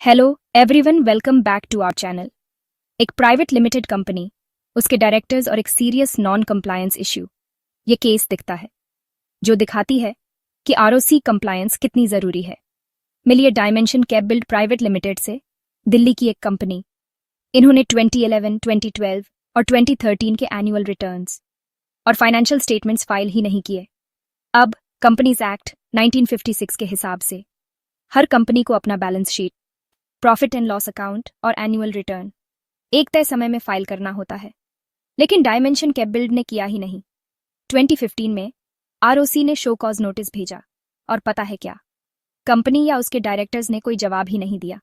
Hello everyone, welcome back to our channel. एक private limited company, उसके directors और एक सीरियस नॉन कंप्लायंस इश्यू, ये केस दिखता है जो दिखाती है कि आरओसी कंप्लायंस कितनी जरूरी है। मिलिए dimension cap build private limited से, दिल्ली की एक कंपनी। इन्होंने 2011, 2012 और 2013 के एनुअल रिटर्न्स और फाइनेंशियल स्टेटमेंट्स फाइल ही नहीं किए। अब कंपनीज एक्ट 1956 के हिसाब से हर कंपनी को अपना balance sheet, profit and loss account और एनुअल रिटर्न एक तय समय में फाइल करना होता है, लेकिन डायमेंशन कैप बिल्ड ने किया ही नहीं। 2015 में आरओसी ने शो कॉज नोटिस भेजा और पता है क्या, कंपनी या उसके डायरेक्टर्स ने कोई जवाब ही नहीं दिया।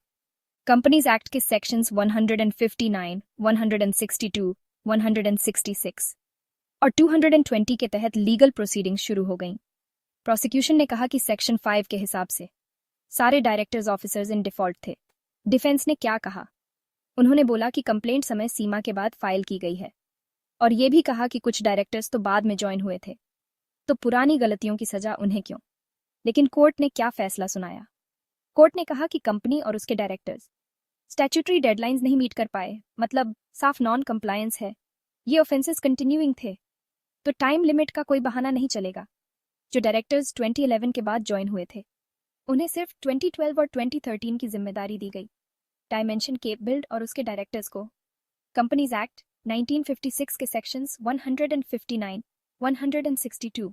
कंपनीज एक्ट के सेक्शंस 159, 162, 166 और 220 के तहत लीगल प्रोसीडिंग्स शुरू हो गईं। प्रोसिक्यूशन ने कहा कि सेक्शन 5 के हिसाब से सारे डायरेक्टर्स ऑफिसर्स इन डिफॉल्ट थे। डिफेंस ने क्या कहा? उन्होंने बोला कि कंप्लेंट समय सीमा के बाद फाइल की गई है और ये भी कहा कि कुछ डायरेक्टर्स तो बाद में ज्वाइन हुए थे, तो पुरानी गलतियों की सजा उन्हें क्यों? लेकिन कोर्ट ने क्या फैसला सुनाया? कोर्ट ने कहा कि कंपनी और उसके डायरेक्टर्स स्टैट्यूटरी डेडलाइंस नहीं मीट कर पाए, मतलब साफ नॉन कंप्लायंस है। ये ऑफेंसेस कंटिन्यूइंग थे, तो टाइम लिमिट का कोई बहाना नहीं चलेगा। जो डायरेक्टर्स 2011 के बाद ज्वाइन हुए थे, उन्हें सिर्फ 2012 और 2013 की जिम्मेदारी दी गई। डायमेंशन केप बिल्ड और उसके डायरेक्टर्स को कंपनीज एक्ट 1956 के सेक्शंस 159, 162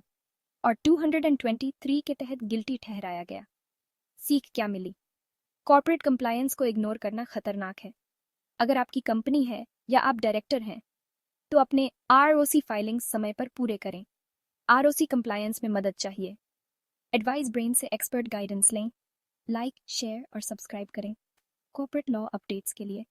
और 223 के तहत गिल्टी ठहराया गया। सीख क्या मिली? कॉर्पोरेट कंप्लायंस को इग्नोर करना खतरनाक है। अगर आपकी कंपनी है या आप डायरेक्टर हैं, तो अपने आरओसी फाइलिंग्स समय पर पूरे करें। आरओसी कंप्लायंस में मदद चाहिए? एडवाइस ब्रेन से एक्सपर्ट गाइडेंस लें। लाइक, शेयर और सब्सक्राइब करें कॉर्पोरेट लॉ अपडेट्स के लिए।